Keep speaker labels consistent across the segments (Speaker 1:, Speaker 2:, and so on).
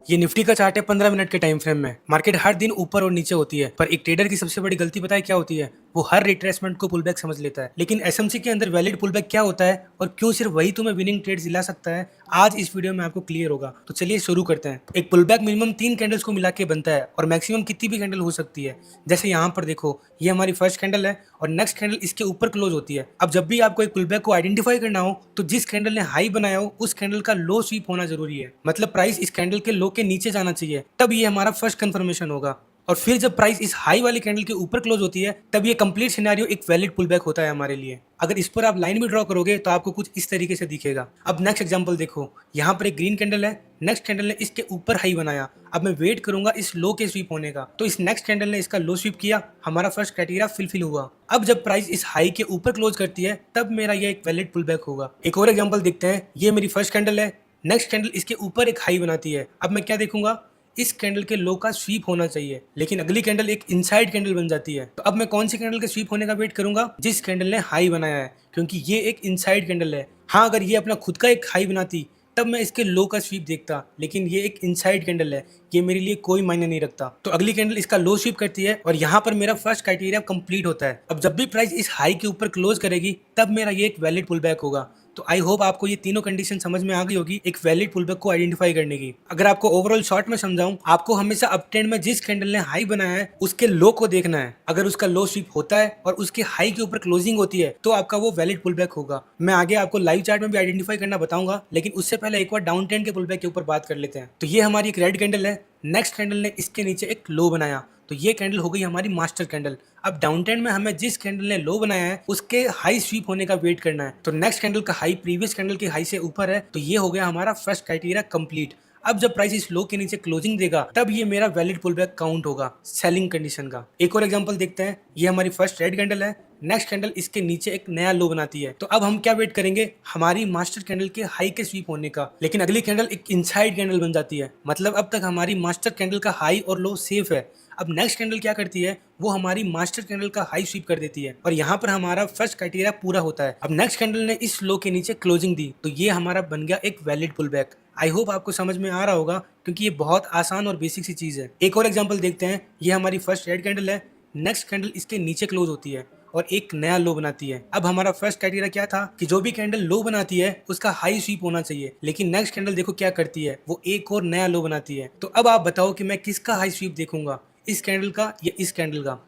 Speaker 1: ये निफ्टी का चार्ट है 15 मिनट के टाइम फ्रेम में। मार्केट हर दिन ऊपर और नीचे होती है, पर एक ट्रेडर की सबसे बड़ी गलती पता है क्या होती है? वो हर रिट्रेसमेंट को पुल बैक समझ लेता है। लेकिन एसएमसी के अंदर वैलिड पुल बैक क्या होता है और क्यों सिर्फ वही तुम्हें विनिंग ट्रेड्स दिला सकता है, आज इस वीडियो में आपको क्लियर होगा। तो चलिए शुरू करते हैं। एक पुल बैक मिनिमम 3 कैंडल्स को मिला के बनता है और मैक्सिमम कितनी भी कैंडल हो सकती है। जैसे यहाँ पर देखो, ये हमारी फर्स्ट कैंडल है और नेक्स्ट कैंडल इसके ऊपर क्लोज होती है। अब जब भी आपको एक पुल बैक को आइडेंटिफाई करना हो तो जिस कैंडल ने हाई बनाया हो उस कैंडल का लो स्वीप होना जरूरी है। मतलब प्राइस इस कैंडल के लो के नीचे जाना चाहिए, तब ये हमारा फर्स्ट कंफर्मेशन होगा। और फिर जब प्राइस इस हाई वाली कैंडल के ऊपर क्लोज होती है तब ये कंप्लीट सिनेरियो एक वैलिड पुल बैक होता है हमारे लिए। अगर इस पर आप लाइन भी ड्रॉ करोगे तो आपको कुछ इस तरीके से दिखेगा। अब नेक्स्ट एग्जांपल देखो, यहाँ पर एक ग्रीन कैंडल है, नेक्स्ट कैंडल ने इसके ऊपर हाई बनाया। अब मैं वेट करूंगा इस लो के स्वीप होने का, तो इस नेक्स्ट कैंडल ने इसका लो स्वीप किया, हमारा फर्स्ट क्राइटेरिया फिलफिल हुआ। अब जब प्राइस इस हाई के ऊपर क्लोज करती है तब मेरा ये एक वैलिड पुल बैक होगा। एक और एग्जांपल देखते हैं, ये मेरी फर्स्ट कैंडल है, नेक्स्ट कैंडल इसके ऊपर एक हाई बनाती है। अब मैं क्या देखूंगा, इस कैंडल के लो का स्वीप होना चाहिए, लेकिन अगली कैंडल एक इनसाइड कैंडल बन जाती है। तो अब मैं कौन सी कैंडल के स्वीप होने का वेट करूंगा? जिस कैंडल ने हाई बनाया है, क्योंकि ये एक इनसाइड कैंडल है। हाँ, अगर ये अपना खुद का एक हाई बनाती तब मैं इसके लो का स्वीप देखता, लेकिन ये एक इनसाइड कैंडल है, ये मेरे लिए कोई मायने नहीं रखता। तो अगली कैंडल इसका लो स्वीप करती है और यहाँ पर मेरा फर्स्ट क्राइटेरिया कंप्लीट होता है। अब जब भी प्राइस इस हाई के ऊपर क्लोज करेगी तब मेरा ये एक वैलिड पुल बैक होगा। तो आई होप आपको ये तीनों कंडीशन समझ में आ गई होगी एक वैलिड पुल बैक को आइडेंटिफाई करने की। अगर आपको ओवरऑल शॉर्ट में समझाऊं, आपको हमेशा अप ट्रेंड में जिस कैंडल ने हाई बनाया है उसके लो को देखना है। अगर उसका लो स्वीप होता है और उसके हाई के ऊपर क्लोजिंग होती है तो आपका वो वैलिड पुल बैक होगा। मैं आगे आपको लाइव चार्ट में भी आइडेंटिफाई करना बताऊंगा, लेकिन उससे पहले एक बार डाउन ट्रेंड के पुल बैक के ऊपर बात कर लेते हैं। तो ये हमारी एक रेड कैंडल है, नेक्स्ट कैंडल ने इसके नीचे एक लो बनाया, तो ये कैंडल हो गई हमारी मास्टर कैंडल। अब डाउन ट्रेंड में हमें जिस कैंडल ने लो बनाया है उसके हाई स्वीप होने का वेट करना है। तो नेक्स्ट कैंडल का हाई प्रीवियस कैंडल के हाई से ऊपर है, तो ये हो गया हमारा फर्स्ट क्राइटेरिया कंप्लीट। अब जब प्राइस इस लो के नीचे क्लोजिंग देगा तब ये मेरा वैलिड पुल बैक काउंट होगा सेलिंग कंडीशन का। एक और एग्जांपल देखते हैं, ये हमारी फर्स्ट रेड कैंडल है, नेक्स्ट कैंडल इसके नीचे एक नया लो बनाती है। तो अब हम क्या वेट करेंगे? हमारी मास्टर कैंडल के हाई के स्वीप होने का, लेकिन अगली कैंडल एक इनसाइड कैंडल बन जाती है। मतलब अब तक हमारी मास्टर कैंडल का हाई और लो सेफ है। अब नेक्स्ट कैंडल क्या करती है, वो हमारी मास्टर कैंडल का हाई स्वीप कर देती है और यहाँ पर हमारा फर्स्ट क्राइटेरिया पूरा होता है। अब नेक्स्ट कैंडल ने इस लो के नीचे क्लोजिंग दी, तो ये हमारा बन गया एक valid pull back. I hope आपको समझ में आ रहा होगा, क्योंकि ये बहुत आसान और बेसिक सी चीज है। एक और एग्जांपल देखते हैं, ये हमारी फर्स्ट रेड कैंडल है, नेक्स्ट कैंडल इसके नीचे क्लोज होती है और एक नया लो बनाती है। अब हमारा फर्स्ट क्राइटेरिया क्या था कि जो भी कैंडल लो बनाती है उसका हाई स्वीप होना चाहिए, लेकिन नेक्स्ट कैंडल देखो क्या करती है, वो एक और नया लो बनाती है। तो अब आप बताओ कि मैं किसका हाई स्वीप देखूंगा, इस कैंडल का या इस कैंडल का?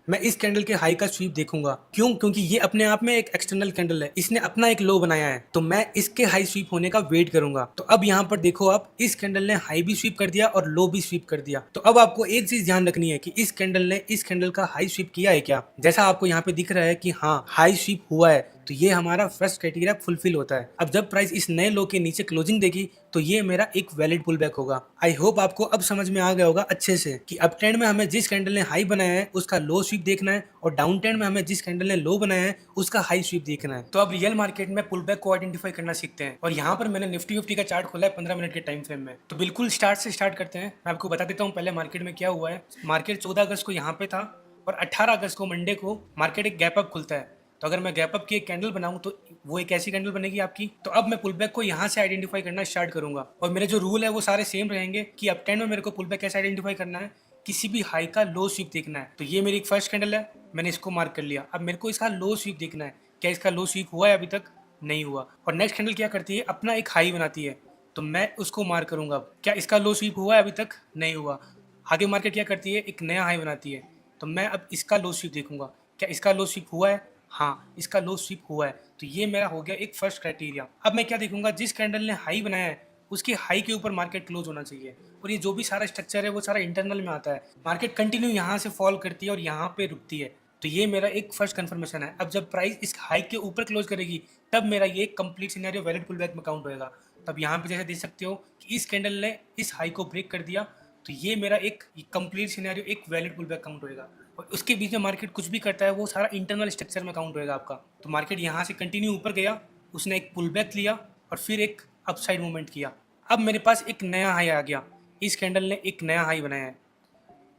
Speaker 1: मैं इस कैंडल के हाई का स्वीप देखूंगा। क्यों? क्योंकि ये अपने आप में एक एक्सटर्नल कैंडल है, इसने अपना एक लो बनाया है, तो मैं इसके हाई स्वीप होने का वेट करूंगा। तो अब यहाँ पर देखो आप, इस कैंडल ने हाई भी स्वीप कर दिया और लो भी स्वीप कर दिया। तो अब आपको एक चीज ध्यान रखनी है कि इस कैंडल ने इस कैंडल का हाई स्वीप किया है क्या? जैसा आपको यहाँ पे दिख रहा है कि हाँ हाई स्वीप हुआ है, तो ये हमारा फर्स्ट क्राइटेरिया फुलफिल होता है। अब जब प्राइस इस नए लो के नीचे क्लोजिंग देगी तो ये मेरा एक वैलिड पुल बैक होगा। आई होप आपको अब समझ में आ गया होगा अच्छे से कि अप ट्रेंड में हमें जिस कैंडल ने हाई बनाया है उसका लो स्वीप देखना है और डाउन ट्रेंड में हमें जिस कैंडल ने लो बनाया है उसका हाई स्वीप देखना है। तो अब रियल मार्केट में पुल बैक को आइडेंटिफाई करना सीखते हैं। और यहाँ पर मैंने निफ्टी फिफ्टी का चार्ट खोला है 15 मिनट के टाइम फ्रेम में। तो बिल्कुल स्टार्ट से स्टार्ट करते हैं। मैं आपको बता देता हूँ पहले मार्केट में क्या हुआ है। मार्केट 14 अगस्त को यहाँ पे था और 18 अगस्त को मंडे को मार्केट एक गैप अप खुलता है। तो अगर मैं गैप अप की एक कैंडल बनाऊं तो वो एक ऐसी कैंडल बनेगी आपकी। तो अब मैं पुल बैक को यहाँ से आइडेंटिफाई करना स्टार्ट करूंगा और मेरे जो रूल है वो सारे सेम रहेंगे कि अप ट्रेंड में मेरे को पुल बैक कैसे आइडेंटिफाई करना है, किसी भी हाई का लो स्वीप देखना है। तो ये मेरी एक फर्स्ट कैंडल है, मैंने इसको मार्क कर लिया। अब मेरे को इसका लो स्वीप देखना है, क्या इसका लो स्वीप हुआ है? अभी तक नहीं हुआ। और नेक्स्ट कैंडल क्या करती है, अपना एक हाई बनाती है, तो मैं उसको मार्क करूंगा। क्या इसका लो स्वीप हुआ है? अभी तक नहीं हुआ। आगे मार्केट क्या करती है, एक नया हाई बनाती है, तो मैं अब इसका लो स्वीप देखूंगा। क्या इसका लो स्वीप हुआ है? हाँ, इसका लो स्वीप हुआ है, तो ये मेरा हो गया एक फर्स्ट क्राइटेरिया। अब मैं क्या देखूंगा, जिस कैंडल ने हाई बनाया है उसके हाई के ऊपर मार्केट क्लोज होना चाहिए। और ये जो भी सारा स्ट्रक्चर है वो सारा इंटरनल में आता है। मार्केट कंटिन्यू यहाँ से फॉल करती है और यहाँ पे रुकती है, तो ये मेरा एक फर्स्ट कंफर्मेशन है। अब जब प्राइस इस हाई के ऊपर क्लोज करेगी तब मेरा ये complete scenario valid pull back में काउंट होएगा। तब यहाँ पे जैसे देख सकते हो कि इस कैंडल ने इस हाई को ब्रेक कर दिया, तो ये मेरा एक कंप्लीट सिनेरियो एक वैलिड पुल बैक काउंट होएगा। और उसके बीच में मार्केट कुछ भी करता है वो सारा इंटरनल स्ट्रक्चर में काउंट होएगा आपका। तो मार्केट यहाँ से कंटिन्यू ऊपर गया, उसने एक पुल बैक लिया और फिर एक अपसाइड मूवमेंट किया। अब मेरे पास एक नया हाई आ गया, इस कैंडल ने एक नया हाई बनाया है।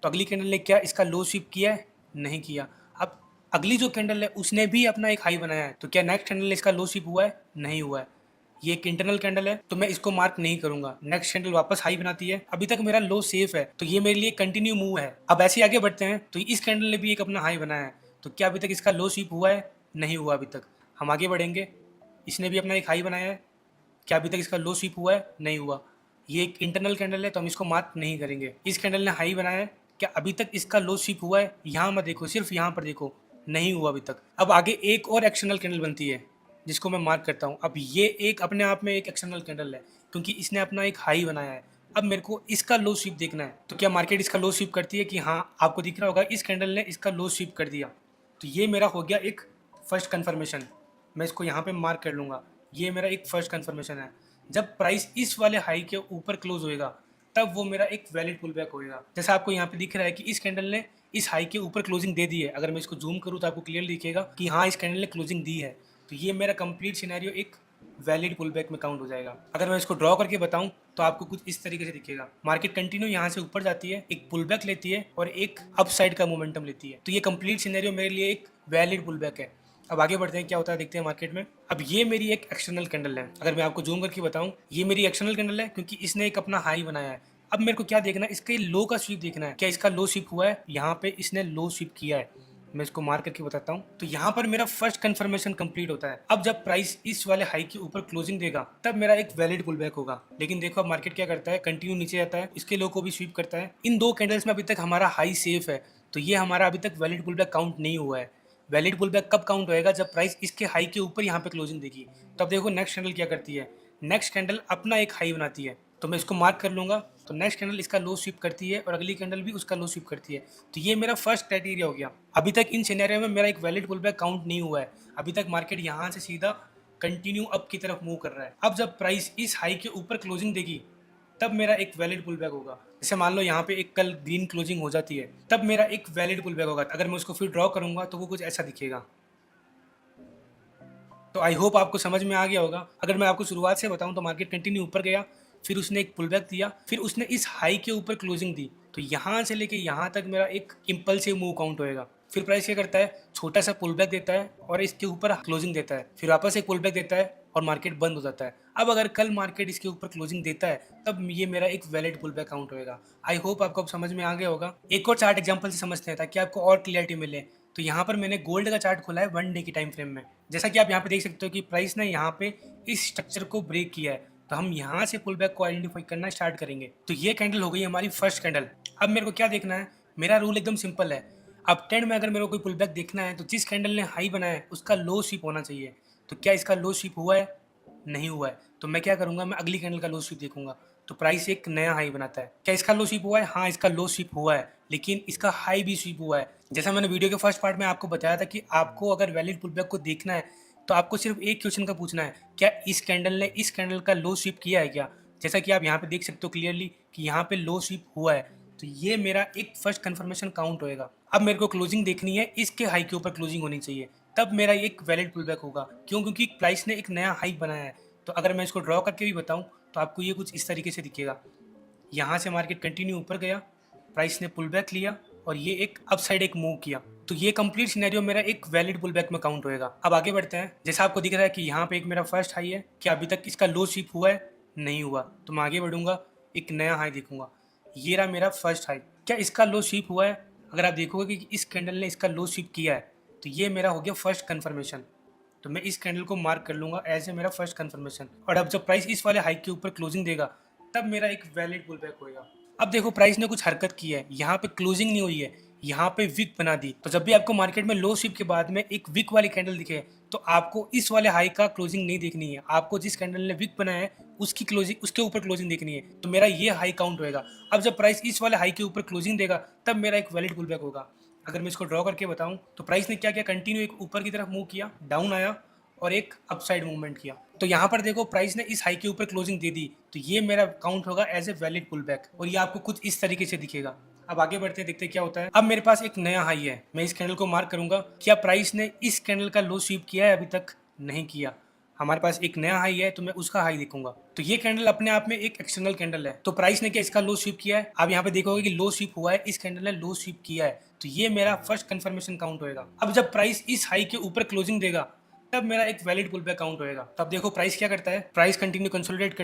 Speaker 1: तो अगली कैंडल ने क्या इसका लो स्वीप किया है? नहीं किया। अब अगली जो कैंडल है उसने भी अपना एक हाई बनाया है, तो क्या नेक्स्ट कैंडल ने इसका लो स्वीप हुआ है? नहीं हुआ है। ये एक इंटरनल कैंडल है तो मैं इसको मार्क नहीं करूंगा। नेक्स्ट कैंडल वापस हाई बनाती है, अभी तक मेरा लो सेफ है तो ये मेरे लिए कंटिन्यू मूव है। अब ऐसे आगे बढ़ते हैं तो इस कैंडल ने भी एक अपना हाई बनाया है, तो क्या अभी तक इसका लो स्वीप हुआ है? नहीं हुआ अभी तक। हम आगे बढ़ेंगे, इसने भी अपना एक हाई बनाया है, क्या अभी तक इसका लो स्वीप हुआ है? नहीं हुआ। ये एक इंटरनल कैंडल है तो हम इसको मार्क नहीं करेंगे। इस कैंडल ने हाई बनाया है, क्या अभी तक इसका लो स्वीप हुआ है? यहाँ मत देखो, सिर्फ यहाँ पर देखो, नहीं हुआ अभी तक। अब आगे एक और एक्सटर्नल कैंडल बनती है जिसको मैं मार्क करता हूँ। अब ये एक अपने आप में एक एक्सटर्नल कैंडल है क्योंकि इसने अपना एक हाई बनाया है। अब मेरे को इसका लो स्वीप देखना है, तो क्या मार्केट इसका लो स्वीप करती है? कि हाँ, आपको दिख रहा होगा इस कैंडल ने इसका लो स्वीप कर दिया। तो ये मेरा हो गया एक फर्स्ट कन्फर्मेशन। मैं इसको यहाँ पे मार्क कर लूँगा, ये मेरा एक फर्स्ट कन्फर्मेशन है। जब प्राइस इस वाले हाई के ऊपर क्लोज होएगा तब वो मेरा एक वैलिड पुल बैक होएगा। जैसा आपको यहाँ पे दिख रहा है कि इस कैंडल ने इस हाई के ऊपर क्लोजिंग दे दी है। अगर मैं इसको जूम करूँ तो आपको क्लियर दिखेगा कि हाँ, इस कैंडल ने क्लोजिंग दी है। तो ये मेरा कंप्लीट सिनेरियो एक वैलिड पुल बैक में काउंट हो जाएगा। अगर मैं इसको ड्रॉ करके बताऊं तो आपको कुछ इस तरीके से दिखेगा। मार्केट कंटिन्यू यहाँ से ऊपर जाती है, एक पुल बैक लेती है और एक अप साइड का मोमेंटम लेती है। तो ये कंप्लीट सिनेरियो मेरे लिए एक वैलिड पुल बैक है। अब आगे बढ़ते हैं, क्या होता है देखते हैं मार्केट में। अब ये मेरी एक एक्सटर्नल कैंडल है। अगर मैं आपको जूम करके बताऊं, ये मेरी एक्सटर्नल कैंडल है क्योंकि इसने एक अपना हाई बनाया है। अब मेरे को क्या देखना है, इसके लो का स्वीप देखना है। क्या इसका लो स्वीप हुआ है? यहाँ पे इसने लो स्वीप किया है, मैं इसको मार्क करके बताता हूँ। तो यहाँ पर मेरा फर्स्ट कंफर्मेशन कंप्लीट होता है। अब जब प्राइस इस वाले हाई के ऊपर क्लोजिंग देगा तब मेरा एक वैलिड पुल बैक होगा। लेकिन देखो अब मार्केट क्या करता है, कंटिन्यू नीचे आता है, इसके लो को भी स्वीप करता है। इन दो कैंडल्स में अभी तक हमारा हाई सेफ है, तो ये हमारा अभी तक वैलिड पुल बैक काउंट नहीं हुआ है। वैलिड पुल बैक कब काउंट होएगा? जब प्राइस इसके हाई के ऊपर यहाँ पे क्लोजिंग देगी। तब देखो नेक्स्ट कैंडल क्या करती है, नेक्स्ट कैंडल अपना एक हाई बनाती है, तो मैं इसको मार्क कर लूंगा। तो नेक्स्ट कैंडल इसका लो स्वीप करती है और अगली कैंडल भी उसका लो स्वीप करती है। तो ये मेरा फर्स्ट क्राइटेरिया हो गया। अभी तक इन सिनेरियो में मेरा एक वैलिड पुल बैक काउंट नहीं हुआ है। अभी तक मार्केट यहाँ से सीधा कंटिन्यू अप की तरफ मूव कर रहा है। अब जब प्राइस इस हाई के ऊपर क्लोजिंग देगी तब मेरा एक वैलिड पुल बैक होगा। जैसे मान लो यहाँ पे एक कल ग्रीन क्लोजिंग हो जाती है, तब मेरा एक वैलिड पुल बैक होगा। अगर मैं उसको फिर ड्रॉ करूंगा तो वो कुछ ऐसा दिखेगा। तो आई होप आपको समझ में आ गया होगा। अगर मैं आपको शुरुआत से बताऊं तो मार्केट कंटिन्यू ऊपर गया, फिर उसने एक पुल बैक दिया, फिर उसने इस हाई के ऊपर क्लोजिंग दी। तो यहाँ से लेके यहाँ तक मेरा एक इम्पल्सिव मूव काउंट होएगा। फिर प्राइस क्या करता है, छोटा सा पुल बैक देता है और इसके ऊपर क्लोजिंग देता है, फिर वापस एक पुल बैक देता है और मार्केट बंद हो जाता है। अब अगर कल मार्केट इसके ऊपर क्लोजिंग देता है तब ये मेरा एक वैलिड पुल बैक काउंट होएगा। आई होप आपको अब समझ में आ गया होगा। एक और चार्ट एग्जांपल से समझते हैं ताकि आपको और क्लियरिटी मिले। तो यहाँ पर मैंने गोल्ड का चार्ट खोला है 1 डे की टाइम फ्रेम में। जैसा कि आप यहाँ पे देख सकते हो कि प्राइस ने यहाँ पे इस स्ट्रक्चर को ब्रेक किया है, तो हम यहाँ से पुल बैक को आइडेंटिफाई करना स्टार्ट करेंगे। तो ये कैंडल हो गई हमारी फर्स्ट कैंडल। अब मेरे को क्या देखना है, मेरा रूल एकदम सिंपल है। अब ट्रेंड में अगर मेरे को कोई पुल बैक देखना है तो जिस कैंडल ने हाई बनाया है उसका लो स्वीप होना चाहिए। तो क्या इसका लो स्वीप हुआ है? नहीं हुआ है। तो मैं क्या करूँगा, मैं अगली कैंडल का लो स्वीप देखूंगा। तो प्राइस एक नया हाई बनाता है, क्या इसका लो स्वीप हुआ है? हाँ, इसका लो स्वीप हुआ है, लेकिन इसका हाई भी स्वीप हुआ है। जैसा मैंने वीडियो के फर्स्ट पार्ट में आपको बताया था कि आपको अगर वैलिड पुल बैक को देखना है तो आपको सिर्फ एक क्वेश्चन का पूछना है, क्या इस कैंडल ने इस कैंडल का लो स्वीप किया है क्या? जैसा कि आप यहाँ पे देख सकते हो क्लियरली कि यहाँ पे लो स्वीप हुआ है। तो ये मेरा एक फर्स्ट कंफर्मेशन काउंट होएगा। अब मेरे को क्लोजिंग देखनी है, इसके हाई के ऊपर क्लोजिंग होनी चाहिए, तब मेरा एक वैलिड पुल बैक होगा। क्यों? क्योंकि प्राइस ने एक नया हाई बनाया है। तो अगर मैं इसको ड्रॉ करके भी बताऊँ तो आपको ये कुछ इस तरीके से दिखेगा। यहाँ से मार्केट कंटिन्यू ऊपर गया, प्राइस ने पुल बैक लिया और ये एक अपसाइड एक मूव किया। तो ये कंप्लीट सिनेरियो मेरा एक वैलिड पुल बैक में काउंट होएगा। अब आगे बढ़ते हैं। जैसा आपको दिख रहा है कि यहाँ पे एक मेरा फर्स्ट हाई है, क्या अभी तक इसका लो स्वीप हुआ है? नहीं हुआ। तो मैं आगे बढ़ूंगा, एक नया हाई देखूंगा। ये रहा मेरा फर्स्ट हाई, क्या इसका लो स्वीप हुआ है? अगर आप देखोगे कि इस कैंडल ने इसका लो स्वीप किया है तो ये मेरा हो गया फर्स्ट कन्फर्मेशन। तो मैं इस कैंडल को मार्क कर लूंगा एज ए मेरा फर्स्ट कन्फर्मेशन। और अब जब प्राइस इस वाले हाई के ऊपर क्लोजिंग देगा तब मेरा एक वैलिड पुल बैक होएगा। अब देखो प्राइस ने कुछ हरकत की है, यहाँ पे क्लोजिंग नहीं हुई है, यहाँ पे विक बना दी। तो जब भी आपको मार्केट में लो स्वीप के बाद में एक विक वाली कैंडल दिखे तो आपको इस वाले हाई का क्लोजिंग नहीं देखनी है, आपको जिस कैंडल ने विक बनाया है उसकी क्लोजिंग, उसके ऊपर क्लोजिंग देखनी है। तो मेरा ये हाई काउंट होएगा। अब जब प्राइस इस वाले हाई के ऊपर क्लोजिंग देगा तब मेरा एक वैलिड पुल बैक होगा। अगर मैं इसको ड्रॉ करके बताऊं तो प्राइस ने क्या किया, कंटिन्यू एक ऊपर की तरफ मूव किया, डाउन आया और एक अपसाइड मूवमेंट किया। तो यहाँ पर देखो प्राइस ने इस हाई के ऊपर क्लोजिंग दे दी, तो ये मेरा काउंट होगा as a valid pull back और ये आपको कुछ इस तरीके से दिखेगा। अब आगे बढ़ते हैं, देखते हैं क्या होता है। अब मेरे पास एक नया हाई है, मैं इस कैंडल को मार्क करूंगा। क्या प्राइस ने इस कैंडल का लो स्वीप किया है? अभी तक नहीं किया। हमारे पास एक नया हाई है तो मैं उसका हाई देखूंगा। तो ये कैंडल अपने आप में एक एक्सटर्नल कैंडल है। तो प्राइस ने क्या इसका लो स्वीप किया है? आप यहाँ पे देखोगे कि लो स्वीप हुआ है, इस कैंडल ने लो स्वीप किया है। तो ये मेरा फर्स्ट कंफर्मेशन काउंट होएगा। अब जब प्राइस इस हाई के ऊपर क्लोजिंग देगा तब मेरा एक वैलिड पुल बैक काउंट होएगा। तो अब देखो प्राइस क्या करता है, प्राइस कंटिन्यू कंसोलिडेट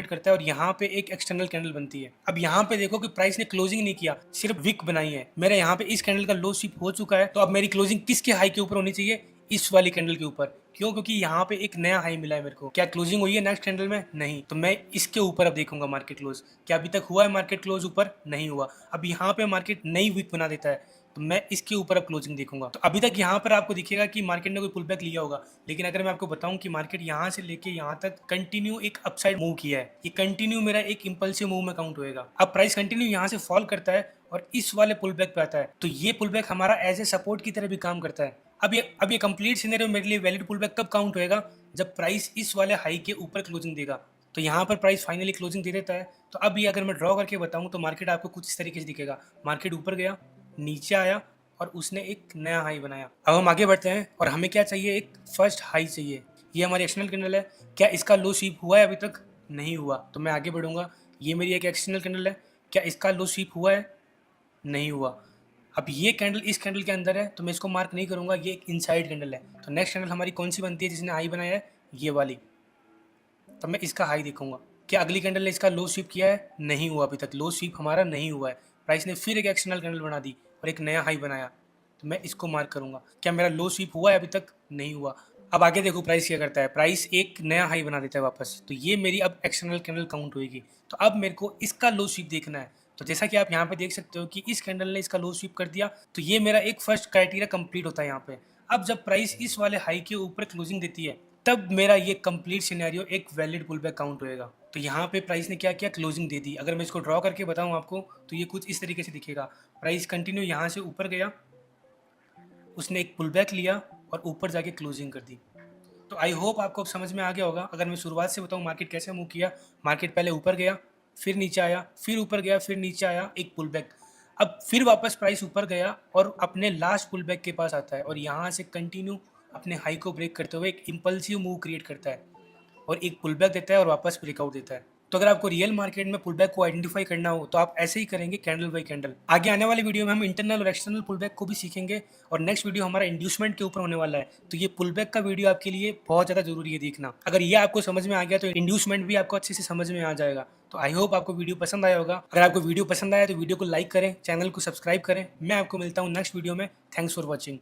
Speaker 1: करता है और यहाँ पे एक एक्सटर्नल कैंडल बनती है। अब यहाँ पे देखो कि प्राइस ने क्लोजिंग नहीं किया, सिर्फ विक बनाई है। मेरा यहाँ पे इस कैंडल का लो स्वीप हो चुका है, तो अब मेरी क्लोजिंग किसके हाई के ऊपर होनी चाहिए, इस वाली कैंडल के ऊपर। क्यों? क्योंकि यहाँ पे एक नया हाई मिला है मेरे को। क्या क्लोजिंग हुई है नेक्स्ट कैंडल में? नहीं। तो मैं इसके ऊपर अब देखूंगा मार्केट क्लोज। क्या अभी तक हुआ है मार्केट क्लोज ऊपर? नहीं हुआ। अब यहाँ पे मार्केट नई वीक बना देता है, तो मैं इसके ऊपर अब क्लोजिंग देखूंगा। तो अभी तक यहाँ पर आपको दिखेगा कि मार्केट ने कोई पुल बैक लिया होगा, लेकिन अगर मैं आपको बताऊं कि मार्केट यहाँ से लेके यहाँ तक कंटिन्यू एक अपसाइड मूव किया है, ये कंटिन्यू मेरा एक इंपल्सिव मूव में काउंट होएगा। अब प्राइस कंटिन्यू यहाँ से फॉल करता है और इस वाले पुल बैक पे आता है, तो ये पुल बैक हमारा एज ए सपोर्ट की तरह भी काम करता है। अब ये कंप्लीट सिनेरियो मेरे लिए वैलिड पुल बैक कब काउंट होएगा, जब प्राइस इस वाले हाई के ऊपर क्लोजिंग देगा। तो यहाँ पर प्राइस फाइनली क्लोजिंग दे देता है। तो अब ये अगर मैं ड्रॉ करके बताऊं तो मार्केट आपको कुछ इस तरीके से दिखेगा। मार्केट ऊपर गया, नीचे आया और उसने एक नया हाई बनाया। अब हम आगे बढ़ते हैं और हमें क्या चाहिए, एक फर्स्ट हाई चाहिए। ये हमारी एक्सटर्नल कैंडल है, क्या इसका लो स्वीप हुआ है? अभी तक नहीं हुआ, तो मैं आगे बढ़ूंगा। ये मेरी एक एक्सटर्नल कैंडल है, क्या इसका लो स्वीप हुआ है? नहीं हुआ। अब ये कैंडल इस कैंडल के अंदर है, तो मैं इसको मार्क नहीं करूंगा, ये एक इनसाइड कैंडल है। तो नेक्स्ट कैंडल हमारी कौन सी बनती है जिसने हाई बनाया है? ये वाली। तब मैं इसका हाई देखूंगा। क्या अगली कैंडल ने इसका लो स्वीप किया है? नहीं हुआ, अभी तक लो स्वीप हमारा नहीं हुआ है। प्राइस ने फिर एक एक्सटर्नल कैंडल बना दी और एक नया हाई बनाया, तो मैं इसको मार्क करूंगा। क्या मेरा लो स्वीप हुआ है? अभी तक नहीं हुआ। अब आगे देखो प्राइस क्या करता है, प्राइस एक नया हाई बना देता है वापस, तो ये मेरी अब एक्सटर्नल कैंडल काउंट होगी। तो अब मेरे को इसका लो स्वीप देखना है। तो जैसा कि आप यहाँ पे देख सकते हो कि इस कैंडल ने इसका लो स्वीप कर दिया, तो ये मेरा एक फर्स्ट क्राइटेरिया कंप्लीट होता है यहाँ पे। अब जब प्राइस इस वाले हाई के ऊपर क्लोजिंग देती है, तब मेरा ये कंप्लीट सिनेरियो एक वैलिड पुल बैक काउंट होएगा। तो यहाँ पे प्राइस ने क्या किया, क्लोजिंग दे दी। अगर मैं इसको ड्रॉ करके बताऊँ आपको, तो ये कुछ इस तरीके से दिखेगा। प्राइस कंटिन्यू यहाँ से ऊपर गया, उसने एक पुल बैक लिया और ऊपर जाके क्लोजिंग कर दी। तो आई होप आपको अब समझ में आ गया होगा। अगर मैं शुरुआत से बताऊँ मार्केट कैसे मूव किया, मार्केट पहले ऊपर गया, फिर नीचे आया, फिर ऊपर गया, फिर नीचे आया, एक पुल बैक। अब फिर वापस प्राइस ऊपर गया और अपने लास्ट पुल बैक के पास आता है और यहाँ से कंटिन्यू अपने हाई को ब्रेक करते हुए एक इम्पल्सिव मूव क्रिएट करता है और एक पुल बैक देता है और वापस ब्रेकआउट देता है। तो अगर आपको रियल मार्केट में पुल बैक को आइडेंटिफाई करना हो, तो आप ऐसे ही करेंगे कैंडल बाई कैंडल। आगे आने वाले वीडियो में हम इंटरनल और एक्सटर्नल पुल बैक को भी सीखेंगे और नेक्स्ट वीडियो हमारा इंड्यूसमेंट के ऊपर होने वाला है। तो ये पुल बैक का वीडियो आपके लिए बहुत ज़्यादा जरूरी है देखना। अगर ये आपको समझ में आ गया तो इंड्यूसमेंट भी आपको अच्छे से समझ में आ जाएगा। तो आई होप आपको वीडियो पसंद आया होगा। अगर आपको वीडियो पसंद आया तो वीडियो को लाइक करें, चैनल को सब्सक्राइब करें। मैं आपको मिलता हूँ नेक्स्ट वीडियो में। Thanks for watching.